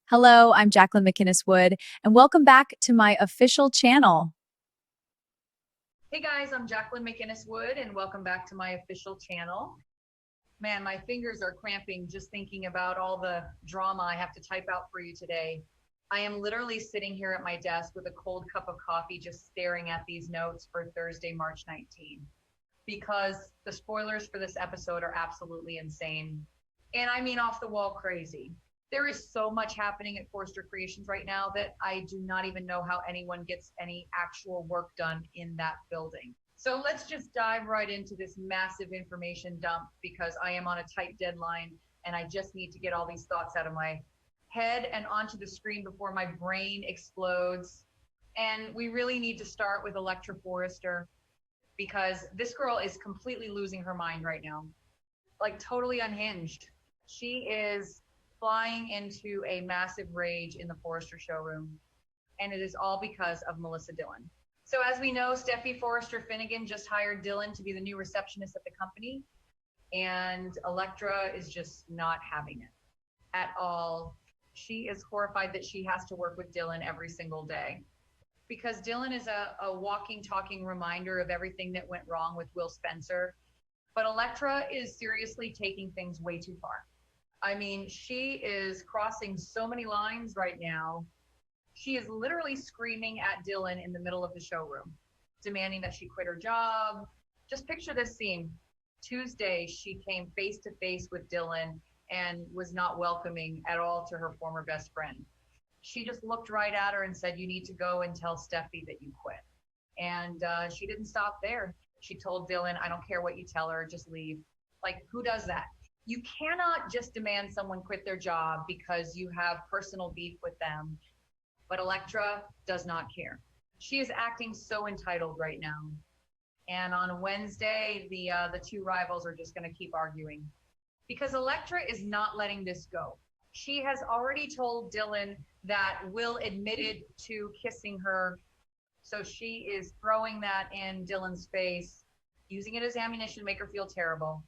Hello, I'm Jacqueline McInnes Wood, and welcome back to my official channel. Hey guys, I'm Jacqueline McInnes Wood, and welcome back to my official channel. Man, my fingers are cramping just thinking about all the drama I have to type out for you today. I am literally sitting here at my desk with a cold cup of coffee, just staring at these notes for Thursday, March 19th, because the spoilers for this episode are absolutely insane. And I mean, off the wall crazy. There is so much happening at Forrester Creations right now that I do not even know how anyone gets any actual work done in that building. So let's just dive right into this massive information dump because I am on a tight deadline and I just need to get all these thoughts out of my head and onto the screen before my brain explodes. And we really need to start with Electra Forrester because this girl is completely losing her mind right now, like totally unhinged. She is flying into a massive rage in the Forrester showroom, and it is all because of Melissa Dillon. So as we know, Steffi Forrester Finnegan just hired Dylan to be the new receptionist at the company, and Electra is just not having it at all. She is horrified that she has to work with Dylan every single day because Dylan is a walking, talking reminder of everything that went wrong with Will Spencer. But Electra is seriously taking things way too far. I mean, she is crossing so many lines right now. She is literally screaming at Dylan in the middle of the showroom, demanding that she quit her job. Just picture this scene. Tuesday, she came face to face with Dylan and was not welcoming at all to her former best friend. She just looked right at her and said, "You need to go and tell Steffi that you quit." And she didn't stop there. She told Dylan, "I don't care what you tell her, just leave." Like, who does that? You cannot just demand someone quit their job because you have personal beef with them. But Electra does not care. She is acting so entitled right now. And on Wednesday, the two rivals are just going to keep arguing because Electra is not letting this go. She has already told Dylan that Will admitted to kissing her, so she is throwing that in Dylan's face, using it as ammunition to make her feel terrible.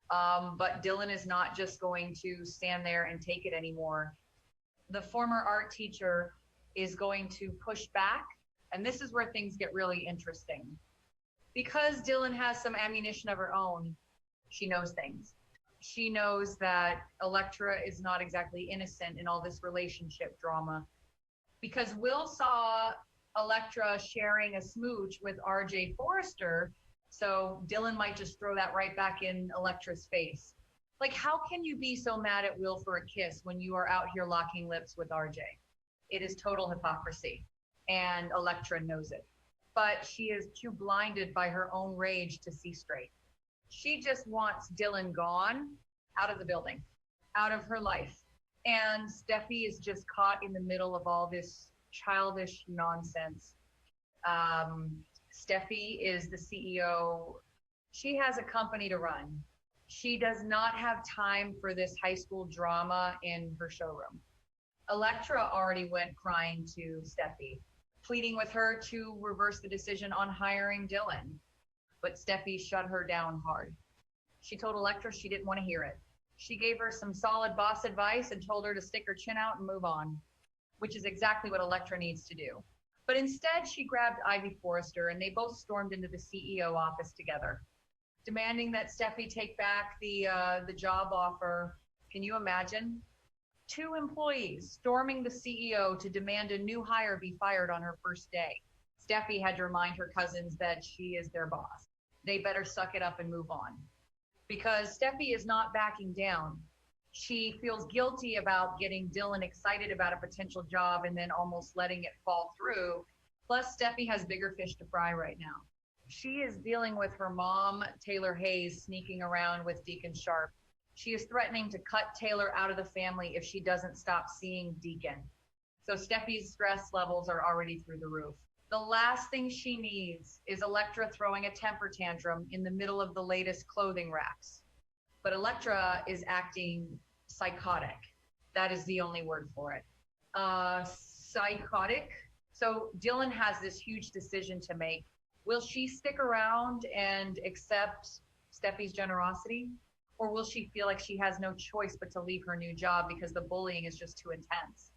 But Dylan is not just going to stand there and take it anymore. The former art teacher is going to push back, and this is where things get really interesting. Because Dylan has some ammunition of her own, she knows things. She knows that Electra is not exactly innocent in all this relationship drama. Because Will saw Electra sharing a smooch with RJ Forrester, so Dylan might just throw that right back in Electra's face. Like, how can you be so mad at Will for a kiss when you are out here locking lips with RJ? It is total hypocrisy, and Electra knows it. But she is too blinded by her own rage to see straight. She just wants Dylan gone, out of the building, out of her life. And Steffi is just caught in the middle of all this childish nonsense. Um, Steffi is the CEO. She has a company to run. She does not have time for this high school drama in her showroom. Electra already went crying to Steffi, pleading with her to reverse the decision on hiring Dylan. But Steffi shut her down hard. She told Electra she didn't want to hear it. She gave her some solid boss advice and told her to stick her chin out and move on, which is exactly what Electra needs to do. But instead, she grabbed Ivy Forrester and they both stormed into the CEO office together, demanding that Steffi take back the job offer. Can you imagine? Two employees storming the CEO to demand a new hire be fired on her first day. Steffi had to remind her cousins that she is their boss. They better suck it up and move on. Because Steffi is not backing down. She feels guilty about getting Dylan excited about a potential job and then almost letting it fall through. Plus, Steffi has bigger fish to fry right now. She is dealing with her mom, Taylor Hayes, sneaking around with Deacon Sharp. She is threatening to cut Taylor out of the family if she doesn't stop seeing Deacon. So Steffi's stress levels are already through the roof. The last thing she needs is Electra throwing a temper tantrum in the middle of the latest clothing racks. But Electra is acting psychotic. That is the only word for it. Psychotic. So Dylan has this huge decision to make. Will she stick around and accept Steffi's generosity? Or will she feel like she has no choice but to leave her new job because the bullying is just too intense?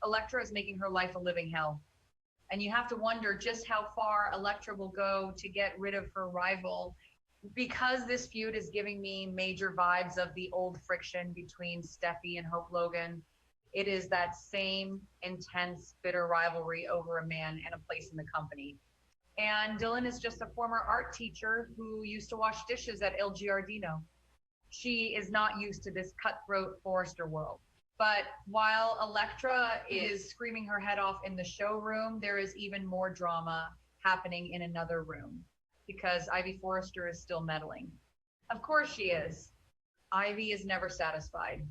Electra is making her life a living hell. And you have to wonder just how far Electra will go to get rid of her rival. Because this feud is giving me major vibes of the old friction between Steffi and Hope Logan, it is that same intense, bitter rivalry over a man and a place in the company. And Dylan is just a former art teacher who used to wash dishes at El Giardino. She is not used to this cutthroat Forrester world. But while Electra is screaming her head off in the showroom, there is even more drama happening in another room because Ivy Forrester is still meddling. Of course she is. Ivy is never satisfied.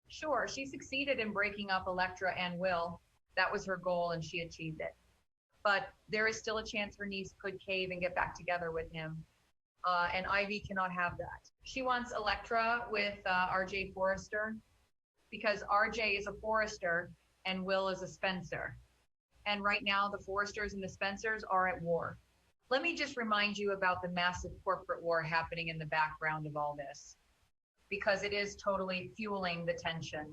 Sure, she succeeded in breaking up Electra and Will. That was her goal and she achieved it. But there is still a chance her niece could cave and get back together with him. And Ivy cannot have that. She wants Electra with RJ Forrester because RJ is a Forrester and Will is a Spencer. And right now, the Forresters and the Spencers are at war. Let me just remind you about the massive corporate war happening in the background of all this, because it is totally fueling the tension.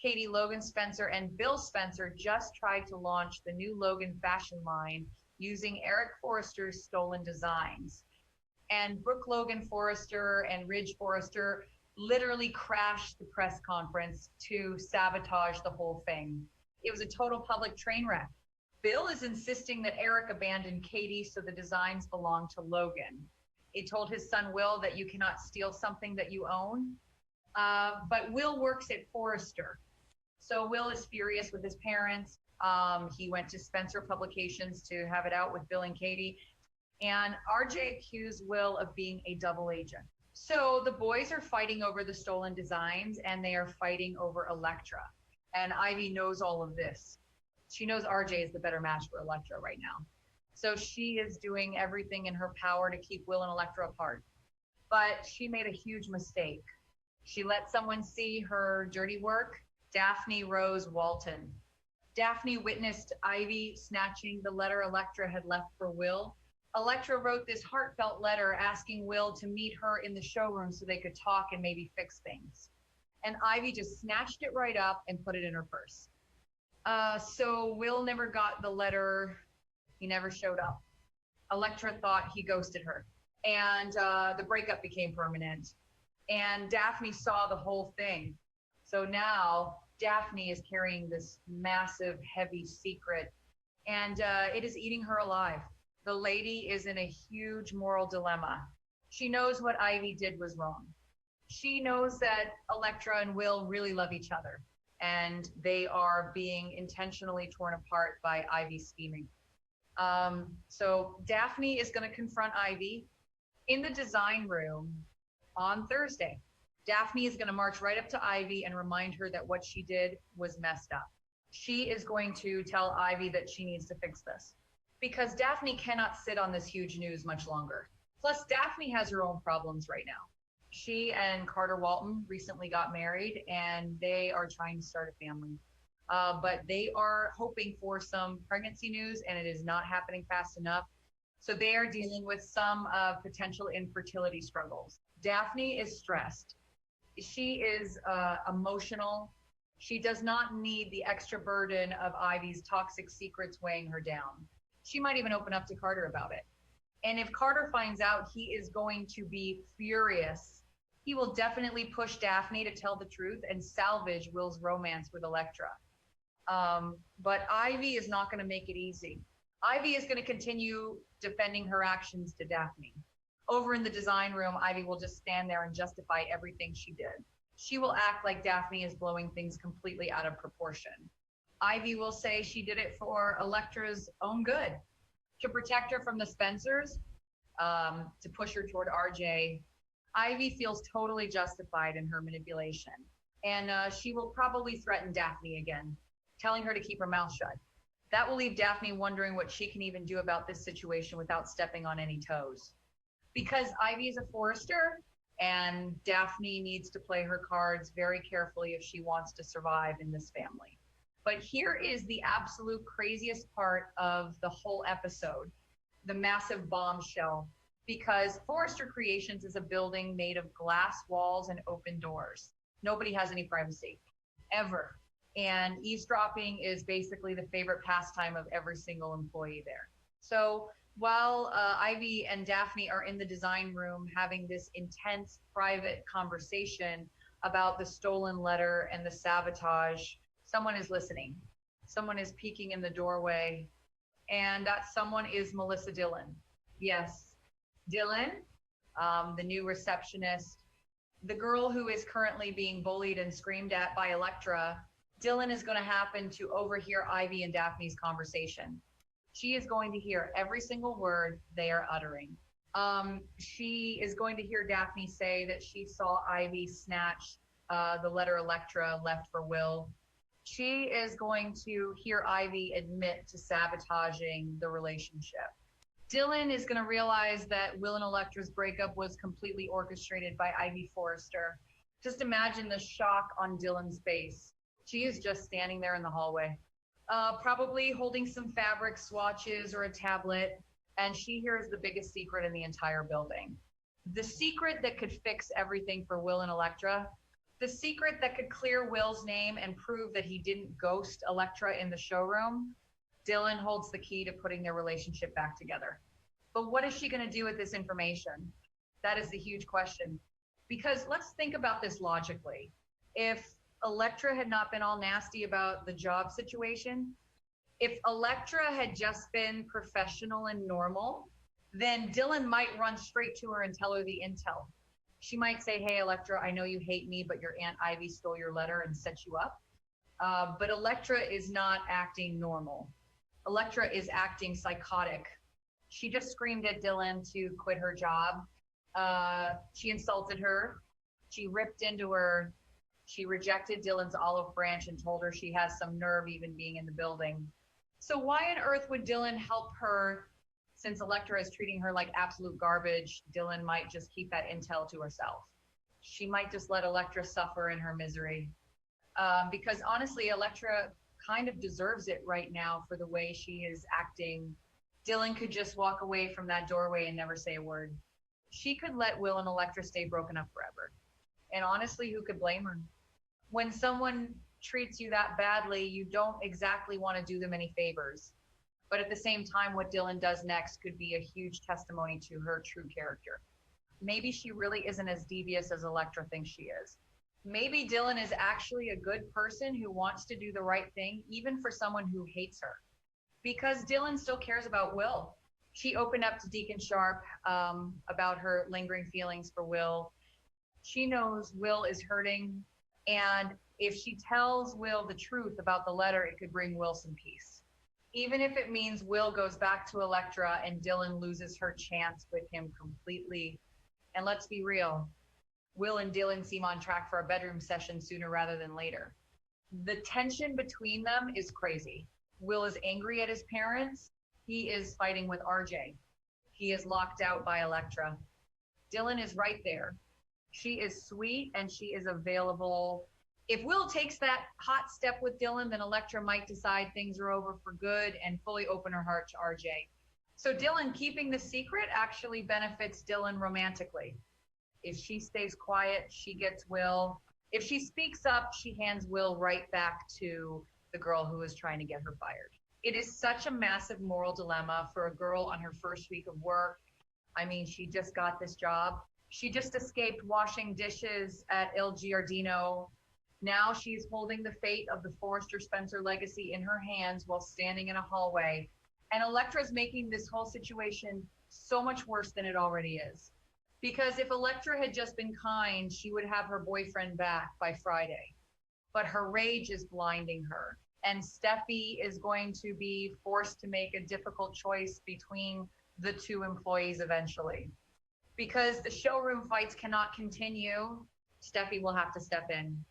Katie Logan Spencer and Bill Spencer just tried to launch the new Logan fashion line using Eric Forrester's stolen designs. And Brooke Logan Forrester and Ridge Forrester literally crashed the press conference to sabotage the whole thing. It was a total public train wreck. Bill is insisting that Eric abandoned Katie so the designs belong to Logan. He told his son Will that you cannot steal something that you own. But Will works at Forrester. So Will is furious with his parents. He went to Spencer Publications to have it out with Bill and Katie. And RJ accused Will of being a double agent. So the boys are fighting over the stolen designs and they are fighting over Electra. And Ivy knows all of this. She knows RJ is the better match for Electra right now. So she is doing everything in her power to keep Will and Electra apart. But she made a huge mistake. She let someone see her dirty work, Daphne Rose Walton. Daphne witnessed Ivy snatching the letter Electra had left for Will. Electra wrote this heartfelt letter asking Will to meet her in the showroom so they could talk and maybe fix things. And Ivy just snatched it right up and put it in her purse. So Will never got the letter. He never showed up. Electra thought he ghosted her. And the breakup became permanent. And Daphne saw the whole thing. So now Daphne is carrying this massive, heavy secret. And it is eating her alive. The lady is in a huge moral dilemma. She knows what Ivy did was wrong. She knows that Electra and Will really love each other, and they are being intentionally torn apart by Ivy's scheming. So Daphne is going to confront Ivy in the design room on Thursday. Daphne is going to march right up to Ivy and remind her that what she did was messed up. She is going to tell Ivy that she needs to fix this, because Daphne cannot sit on this huge news much longer. Plus, Daphne has her own problems right now. She and Carter Walton recently got married, and they are trying to start a family. But they are hoping for some pregnancy news, and it is not happening fast enough. So they are dealing with some potential infertility struggles. Daphne is stressed. She is emotional. She does not need the extra burden of Ivy's toxic secrets weighing her down. She might even open up to Carter about it. And if Carter finds out, he is going to be furious. He will definitely push Daphne to tell the truth and salvage Will's romance with Electra. But Ivy is not going to make it easy. Ivy is going to continue defending her actions to Daphne. Over in the design room, Ivy will just stand there and justify everything she did. She will act like Daphne is blowing things completely out of proportion. Ivy will say she did it for Electra's own good, to protect her from the Spencers, to push her toward RJ. Ivy feels totally justified in her manipulation, and she will probably threaten Daphne again, telling her to keep her mouth shut. That will leave Daphne wondering what she can even do about this situation without stepping on any toes. Because Ivy is a Forrester, and Daphne needs to play her cards very carefully if she wants to survive in this family. But here is the absolute craziest part of the whole episode, the massive bombshell. Because Forrester Creations is a building made of glass walls and open doors. Nobody has any privacy, ever. And eavesdropping is basically the favorite pastime of every single employee there. So while Ivy and Daphne are in the design room having this intense private conversation about the stolen letter and the sabotage, someone is listening. Someone is peeking in the doorway, and that someone is Melissa Dylan. Yes, Dylan, the new receptionist, the girl who is currently being bullied and screamed at by Electra. Dylan is going to happen to overhear Ivy and Daphne's conversation. She is going to hear every single word they are uttering. She is going to hear Daphne say that she saw Ivy snatch the letter Electra left for Will. She is going to hear Ivy admit to sabotaging the relationship. Dylan is going to realize that Will and Electra's breakup was completely orchestrated by Ivy Forrester. Just imagine the shock on Dylan's face. She is just standing there in the hallway, probably holding some fabric swatches or a tablet, and she hears the biggest secret in the entire building. The secret that could fix everything for Will and Electra, the secret that could clear Will's name and prove that he didn't ghost Electra in the showroom. Dylan holds the key to putting their relationship back together. But what is she going to do with this information? That is the huge question. Because let's think about this logically. If Electra had not been all nasty about the job situation, if Electra had just been professional and normal, then Dylan might run straight to her and tell her the intel. She might say, hey, Electra, I know you hate me, but your Aunt Ivy stole your letter and set you up. But Electra is not acting normal. Electra is acting psychotic. She just screamed at Dylan to quit her job. She insulted her. She ripped into her. She rejected Dylan's olive branch and told her she has some nerve even being in the building. So why on earth would Dylan help her? Since Electra is treating her like absolute garbage, Dylan might just keep that intel to herself. She might just let Electra suffer in her misery. Because honestly, Electra kind of deserves it right now for the way she is acting. Dylan could just walk away from that doorway and never say a word. She could let Will and Electra stay broken up forever. And honestly, who could blame her? When someone treats you that badly, you don't exactly want to do them any favors. But at the same time, what Dylan does next could be a huge testimony to her true character. Maybe she really isn't as devious as Electra thinks she is. Maybe Dylan is actually a good person who wants to do the right thing, even for someone who hates her. Because Dylan still cares about Will. She opened up to Deacon Sharp about her lingering feelings for Will. She knows Will is hurting, and if she tells Will the truth about the letter, it could bring Will some peace. Even if it means Will goes back to Electra and Dylan loses her chance with him completely. And let's be real, Will and Dylan seem on track for a bedroom session sooner rather than later. The tension between them is crazy. Will is angry at his parents. He is fighting with RJ. He is locked out by Electra. Dylan is right there. She is sweet and she is available. If Will takes that hot step with Dylan, then Electra might decide things are over for good and fully open her heart to RJ. So Dylan keeping the secret actually benefits Dylan romantically. If she stays quiet, she gets Will. If she speaks up, she hands Will right back to the girl who is trying to get her fired. It is such a massive moral dilemma for a girl on her first week of work. I mean, she just got this job. She just escaped washing dishes at Il Giardino. Now she's holding the fate of the Forrester Spencer legacy in her hands while standing in a hallway. And Electra's making this whole situation so much worse than it already is. Because if Electra had just been kind, she would have her boyfriend back by Friday. But her rage is blinding her. And Steffi is going to be forced to make a difficult choice between the two employees eventually. Because the showroom fights cannot continue, Steffi will have to step in.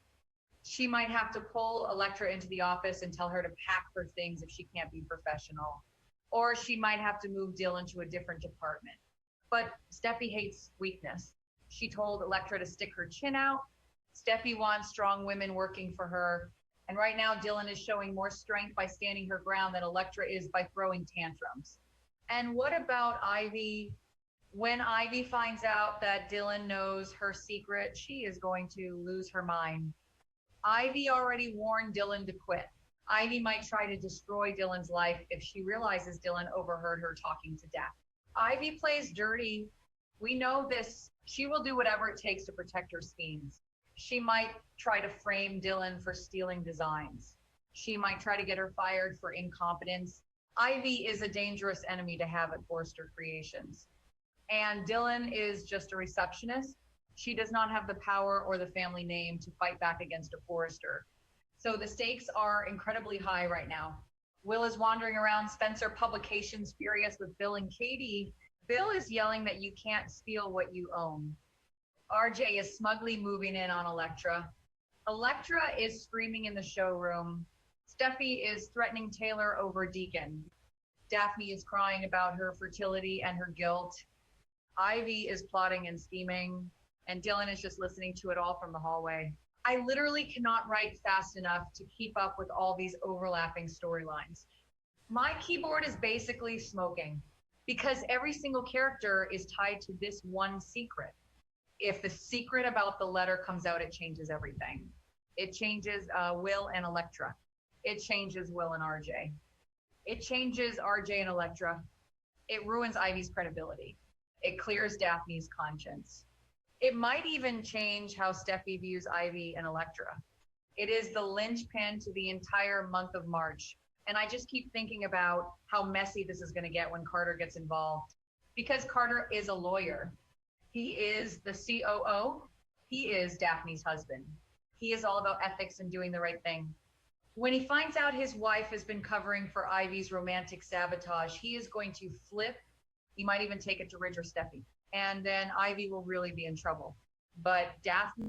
She might have to pull Electra into the office and tell her to pack her things if she can't be professional. Or she might have to move Dylan to a different department. But Steffi hates weakness. She told Electra to stick her chin out. Steffi wants strong women working for her. And right now, Dylan is showing more strength by standing her ground than Electra is by throwing tantrums. And what about Ivy? When Ivy finds out that Dylan knows her secret, she is going to lose her mind. Ivy already warned Dylan to quit. Ivy might try to destroy Dylan's life if she realizes Dylan overheard her talking to Daphne. Ivy plays dirty. We know this. She will do whatever it takes to protect her schemes. She might try to frame Dylan for stealing designs. She might try to get her fired for incompetence. Ivy is a dangerous enemy to have at Forrester Creations. And Dylan is just a receptionist. She does not have the power or the family name to fight back against a Forrester. So the stakes are incredibly high right now. Will is wandering around Spencer Publications furious with Bill and Katie. Bill is yelling that you can't steal what you own. RJ is smugly moving in on Electra. Electra is screaming in the showroom. Steffi is threatening Taylor over Deacon. Daphne is crying about her fertility and her guilt. Ivy is plotting and scheming, and Dylan is just listening to it all from the hallway. I literally cannot write fast enough to keep up with all these overlapping storylines. My keyboard is basically smoking because every single character is tied to this one secret. If the secret about the letter comes out, it changes everything. It changes Will and Electra. It changes Will and RJ. It changes RJ and Electra. It ruins Ivy's credibility. It clears Daphne's conscience. It might even change how Steffi views Ivy and Electra. It is the linchpin to the entire month of March. And I just keep thinking about how messy this is going to get when Carter gets involved. Because Carter is a lawyer. He is the COO. He is Daphne's husband. He is all about ethics and doing the right thing. When he finds out his wife has been covering for Ivy's romantic sabotage, he is going to flip. He might even take it to Ridge or Steffi. And then Ivy will really be in trouble. But Daphne